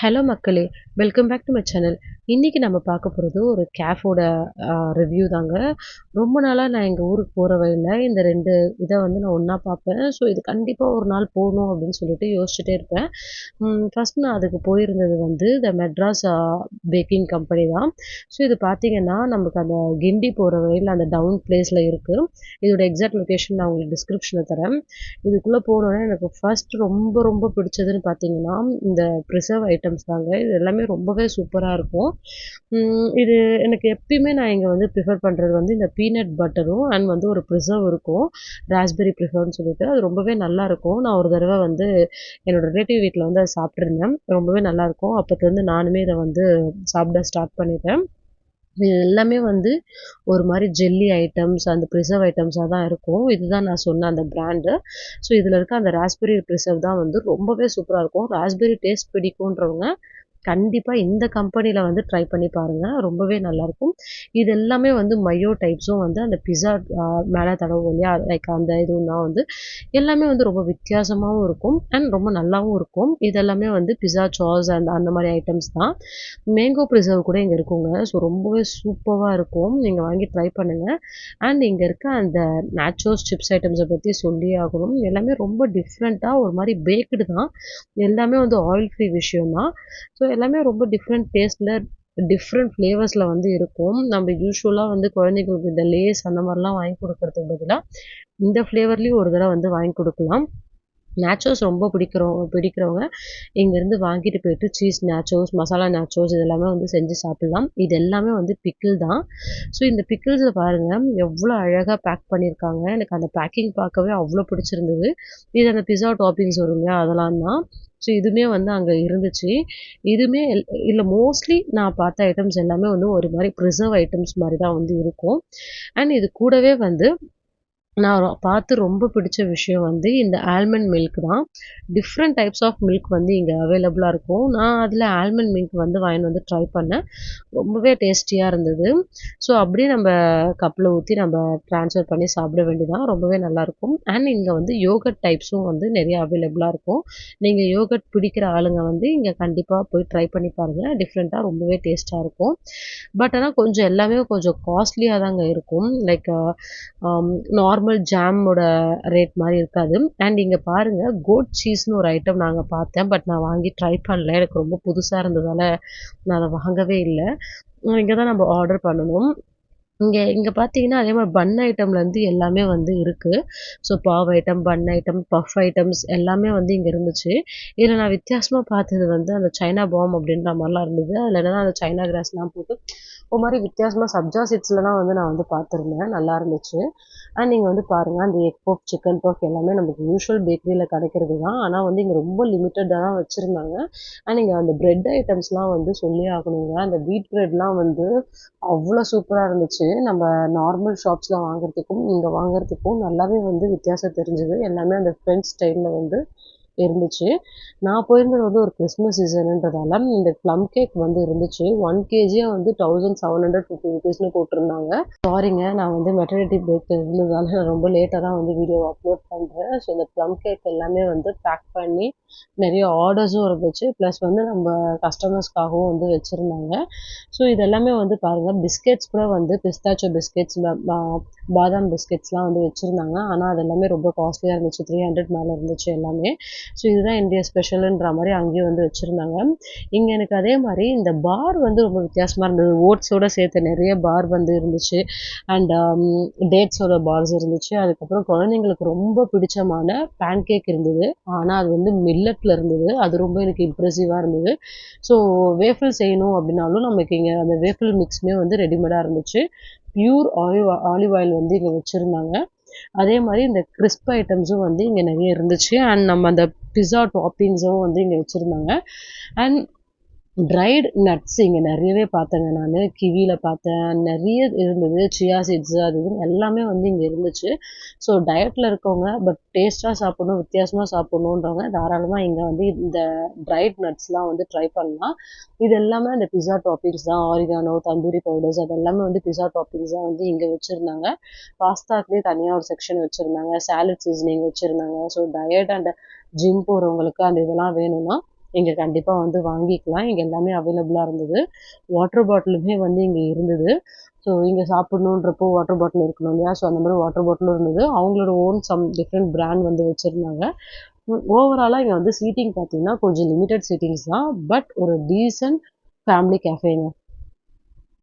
Hello மக்களே! Welcome back to my channel. இன்னைக்கு நம்ம பார்க்க போறது ஒரு கேஃபோட ரிவ்யூ தாங்க. ரொம்ப நாளா நான் எங்க ஊருக்கு போற வழியில இந்த 2 இத வந்து நான் ஒண்ணா பார்ப்பேன். ஸோ இது கண்டிப்பா ஒரு நாள் போணும் அப்படின்னு சொல்லிட்டு யோசிச்சுட்டே இருப்பேன். ஃபர்ஸ்ட் நான் அதுக்கு போயிருந்தது வந்து த மெட்ராஸ் பேக்கிங் கம்பெனி தான். ஸோ இது பார்த்தீங்கன்னா, நமக்கு அந்த கிண்டி போற வழியில அந்த டவுன் பிளேஸ்ல இருக்கு. இதோட எக்ஸாக்ட் லொகேஷன் நான் உங்களுக்கு டிஸ்கிரிப்ஷன்ல தரேன். இதுக்குள்ள போனோனே எனக்கு ஃபர்ஸ்ட் ரொம்ப ரொம்ப பிடிச்சதுன்னு பார்த்தீங்கன்னா, இந்த ப்ரிசர்வ் ஐட்டம்ஸ் தாங்க. இது எல்லாமே ரொம்பவே சூப்பரா இருக்கும். இது எனக்கு எப்பயுமே நான் இங்க வந்து ப்ரிஃபர் பண்றது வந்து இந்த பீனட் பட்டரும் அண்ட் வந்து ஒரு ப்ரிசர்வ் இருக்கும். ராஸ்பெர்ரி ப்ரிசர்வ்ன்னு சொல்லிட்டு. அது ரொம்பவே நல்லாருக்கும். நான் ஒரு தடவ வந்து என்னோட ரிலேட்டிவ் வீட்ல வந்து அத சாப்ட்டுருந்தேன். ரொம்பவே நல்லாருக்கும். அப்பத்துலருந்து நானுமே இத வந்து சாப்பிட ஸ்டார்ட் பண்ணிட்டேன். இது எல்லாமே வந்து ஒரு மாரி ஜெல்லி ஐட்டம்ஸ், அந்த ப்ரிசர்வ் ஐட்டம்ஸா தான் இருக்கும். இதுதான் நான் சொன்ன அந்த பிராண்டு. ஸோ இதுல இருக்க அந்த ராஸ்பெர்ரி ப்ரிசர்வ் தான் வந்து ரொம்பவே சூப்பரா இருக்கும். ராஸ்பெர்ரி டேஸ்ட் பிடிக்குன்றவங்க கண்டிப்பா இந்த கம்பெனில வந்து ட்ரை பண்ணி பாருங்க. ரொம்பவே நல்லாருக்கும். இது எல்லாமே வந்து மையோ டைப்ஸும் வந்து அந்த பிஸா மேல தடவுவோம் இல்லையா? லைக் அந்த இதுவும் தான் வந்து எல்லாமே வந்து ரொம்ப வித்தியாசமாவும் இருக்கும். அண்ட் ரொம்ப நல்லாவும் இருக்கும். இது எல்லாமே வந்து பிஸா சாஸ் அண்ட் அந்த மாரி ஐட்டம்ஸ் தான். மேங்கோ பிரிசர்வ் கூட இங்க இருக்குங்க. ஸோ ரொம்பவே சூப்பரா இருக்கும். நீங்க வாங்கி ட்ரை பண்ணுங்க. அண்ட் இங்க இருக்க அந்த நேச்சோஸ் சிப்ஸ் ஐட்டம்ஸ பத்தி சொல்லியே ஆகணும். எல்லாமே ரொம்ப டிஃப்ரெண்ட்டா ஒரு மாரி பேக்டு தான். எல்லாமே வந்து ஆயில் ஃப்ரீ விஷயம் தான். ஸோ எல்லாமே ரொம்ப டிஃப்ரெண்ட் டேஸ்ட்ல டிஃப்ரெண்ட் ஃப்ளேவர்ஸ்ல வந்து இருக்கும். நம்ம யூசுவலா வந்து குழந்தைங்களுக்கு இந்த லேஸ் அந்த மாரிலாம் வாங்கி குடுக்கறதுக்கு பதிலா, இந்த ஃப்ளேவர்லயும் ஒரு தடவ வந்து வாங்கி குடுக்கலாம். நேச்சோஸ் ரொம்ப பிடிக்கிறவங்க இங்கேருந்து வாங்கிட்டு போயிட்டு சீஸ் நேச்சோஸ், மசாலா நேச்சோஸ் இது எல்லாமே வந்து செஞ்சு சாப்பிடலாம். இது எல்லாமே வந்து பிக்கிள் தான். ஸோ இந்த பிக்கிள்ஸ பாருங்க எவ்வளோ அழகா பேக் பண்ணியிருக்காங்க. எனக்கு அந்த பேக்கிங் பார்க்கவே அவ்வளோ பிடிச்சிருந்தது. இது அந்த பிஸா டாப்பிங்ஸ் வரும் இல்லையா? அதெல்லாம் தான். ஸோ இதுவுமே வந்து அங்க இருந்துச்சு. இதுவுமே இல்ல மோஸ்ட்லி நான் பார்த்த ஐட்டம்ஸ் எல்லாமே வந்து ஒரு மாரி ப்ரிசர்வ் ஐட்டம்ஸ் மாரி தான் வந்து இருக்கும். அண்ட் இது கூடவே வந்து நான் பார்த்து ரொம்ப பிடிச்ச விஷயம் வந்து இந்த ஆல்மண்ட் மில்க் தான். டிஃப்ரெண்ட் டைப்ஸ் ஆஃப் மில்க் வந்து இங்க அவைலபிளா இருக்கும். நான் அதில ஆல்மண்ட் மில்க் வந்து வாங்கின்னு வந்து ட்ரை பண்ணேன். ரொம்பவே டேஸ்டியா இருந்தது. ஸோ அப்படியே நம்ம கப்ல ஊத்தி நம்ம ட்ரான்ஸ்ஃபர் பண்ணி சாப்பிட வேண்டியதுதான். ரொம்பவே நல்லாயிருக்கும். அண்ட் இங்க வந்து யோகர்ட் டைப்ஸும் வந்து நெறைய அவைலபிளா இருக்கும். நீங்க யோகர்ட் பிடிக்கிற ஆளுங்க வந்து இங்க கண்டிப்பா போய் ட்ரை பண்ணி பாருங்க. டிஃப்ரெண்ட்டா ரொம்பவே டேஸ்ட்டா இருக்கும். பட் ஆனா கொஞ்சம் எல்லாமே கொஞ்சம் காஸ்ட்லியா தாங்க இருக்கும். லைக் நார்மல் ஜாமோட ரேட் மாரி இருக்காது. அண்ட் இங்க பாருங்க கோட் சீஸ்ன்னு ஒரு ஐட்டம் நாங்க பார்த்தேன். பட் நான் வாங்கி ட்ரை பண்ணல. எனக்கு ரொம்ப புதுசா இருந்ததால நான் அத வாங்கவே இல்ல. இங்க தான் நம்ம ஆர்டர் பண்ணணும். இங்க இங்க பார்த்தீங்கன்னா, அதே மாரி பன் ஐட்டம்லேருந்து எல்லாமே வந்து இருக்கு. ஸோ பாவ் ஐட்டம், பன் ஐட்டம், பஃப் ஐட்டம்ஸ் எல்லாமே வந்து இங்க இருந்துச்சு. இதுல நான் வித்தியாசமா பார்த்தது வந்து அந்த சைனா பாம் அப்படின்ற மாரிலாம் இருந்தது. அதுல என்னன்னா அந்த சைனா கிராஸ்லாம் போட்டு ஒரு மாரி வித்தியாசமா சப்ஜா சீட்ஸ்லலாம் வந்து நான் வந்து பார்த்துருந்தேன். நல்லா இருந்துச்சு. அண்ட் நீங்க வந்து பாருங்க அந்த எக் பஃப், சிக்கன் பஃப் எல்லாமே நமக்கு யூசுவல் பேக்கரியில கிடைக்கிறது தான். ஆனா வந்து இங்க ரொம்ப லிமிட்டடா தான் வச்சிருந்தாங்க. அண்ட் இங்க அந்த பிரெட் ஐட்டம்ஸ்லாம் வந்து சொல்லியே ஆகணுங்க. அந்த வீட் பிரெட்லாம் வந்து அவ்வளோ சூப்பரா இருந்துச்சு. நம்ம நார்மல் ஷாப்ஸ்ல வாங்குறதுக்கும், இங்க வாங்குறதுக்கும் நல்லாவே வந்து வித்தியாசம் தெரிஞ்சது. எல்லாமே அந்த ஃப்ரெஞ்ச் ஸ்டைல்ல வந்து இருந்துச்சு. நான் போயிருந்தது வந்து ஒரு கிறிஸ்மஸ் சீசனுன்றதால, இந்த ப்ளம் கேக் வந்து இருந்துச்சு. 1 கேஜியே வந்து ₹1750 போட்டிருந்தாங்க. சாரிங்க நான் வந்து மெட்டர்னிட்டி பிரேக் இருந்ததால நான் ரொம்ப லேட்டா தான் வந்து வீடியோ அப்லோட் பண்றேன். ஸோ இந்த ப்ளம் கேக் எல்லாமே வந்து பேக் பண்ணி நெறைய ஆர்டர்ஸும் இருந்துச்சு. ப்ளஸ் வந்து நம்ம கஸ்டமர்ஸ்க்காகவும் வந்து வச்சிருந்தாங்க. ஸோ இது எல்லாமே வந்து பாருங்க பிஸ்கெட்ஸ் கூட வந்து பிஸ்தாச்சோ பிஸ்கெட்ஸ், பாதாம் பிஸ்கெட்ஸ்லாம் வந்து வச்சிருந்தாங்க. ஆனா அது எல்லாமே ரொம்ப காஸ்ட்லியா இருந்துச்சு. 300 மேல இருந்துச்சு எல்லாமே. ஸோ இதுதான் இந்தியா ஸ்பெஷலுன்ற மாரி அங்கேயும் வந்து வச்சிருந்தாங்க. இங்க எனக்கு அதே மாரி இந்த பார் வந்து ரொம்ப வித்தியாசமா இருந்தது. ஓட்ஸோட சேர்த்து நெறைய பார் வந்து இருந்துச்சு. அண்ட் டேட்ஸோட பார்ஸ் இருந்துச்சு. அதுக்கப்புறம் குழந்தைங்களுக்கு ரொம்ப பிடிச்சமான பேன் கேக் இருந்தது. ஆனா அது வந்து மில்லட்ல இருந்தது. அது ரொம்ப எனக்கு இம்ப்ரெசிவா இருந்தது. ஸோ வேஃபில் செய்யணும் அப்படின்னாலும் நமக்கு இங்க அந்த வேஃபில் மிக்ஸுமே வந்து ரெடிமேடா இருந்துச்சு. பியூர் ஆலிவ் ஆயில் வந்து இங்க வச்சிருந்தாங்க. அதே மாரி இந்த கிரிஸ்ப் ஐட்டம்ஸும் வந்து இங்க நெறைய இருந்துச்சு. அண்ட் நம்ம அந்த பிஸ்ஸா டாப்பிங்ஸும் வந்து இங்க வச்சிருந்தாங்க. அண்ட் ட்ரைடு நட்ஸ் இங்க நெறையவே பார்த்தேங்க நானு. கிவில பார்த்தேன். நெறைய இருந்தது. சியா சீட்ஸ் அது இதுன்னு எல்லாமே வந்து இங்க இருந்துச்சு. ஸோ டயட்ல இருக்கவங்க பட் டேஸ்ட்டா சாப்பிடணும், வித்தியாசமா சாப்பிடணுன்றவங்க தாராளமா இங்க வந்து இந்த ட்ரைட் நட்ஸ்லாம் வந்து ட்ரை பண்ணலாம். இது எல்லாமே அந்த பிஸ்ஸா டாப்பிங்ஸ் தான். ஆரிகானோ, தந்தூரி பவுடர்ஸ் அது எல்லாமே வந்து பிஸ்ஸா டாப்பிங்ஸ் தான் வந்து இங்க வச்சிருந்தாங்க. பாஸ்தாக்குன்னே தனியா ஒரு செக்ஷன் வச்சிருந்தாங்க. சாலட் சீசனிங் வச்சிருந்தாங்க. ஸோ டயட் அண்ட் ஜிம் போறவங்களுக்கு அந்த இதெல்லாம் வேணும்னா இங்க கண்டிப்பா வந்து வாங்கிக்கலாம். இங்க எல்லாமே அவைலபிளா இருந்தது. வாட்டர் பாட்டிலுமே வந்து இங்க இருந்தது. ஸோ இங்க சாப்பிடணுன்றப்போ வாட்டர் பாட்டில் இருக்கணும் இல்லையா? ஸோ அந்த மாரி வாட்டர் பாட்டிலும் இருந்தது. அவங்களோட ஓன் சம் டிஃபரெண்ட் பிராண்ட் வந்து வச்சிருந்தாங்க. ஓவராலா இங்க வந்து சீட்டிங் பார்த்தீங்கன்னா, கொஞ்சம் லிமிட்டட் சீட்டிங்ஸ் தான். பட் ஒரு டீசென்ட் ஃபேமிலி கேஃபேங்க.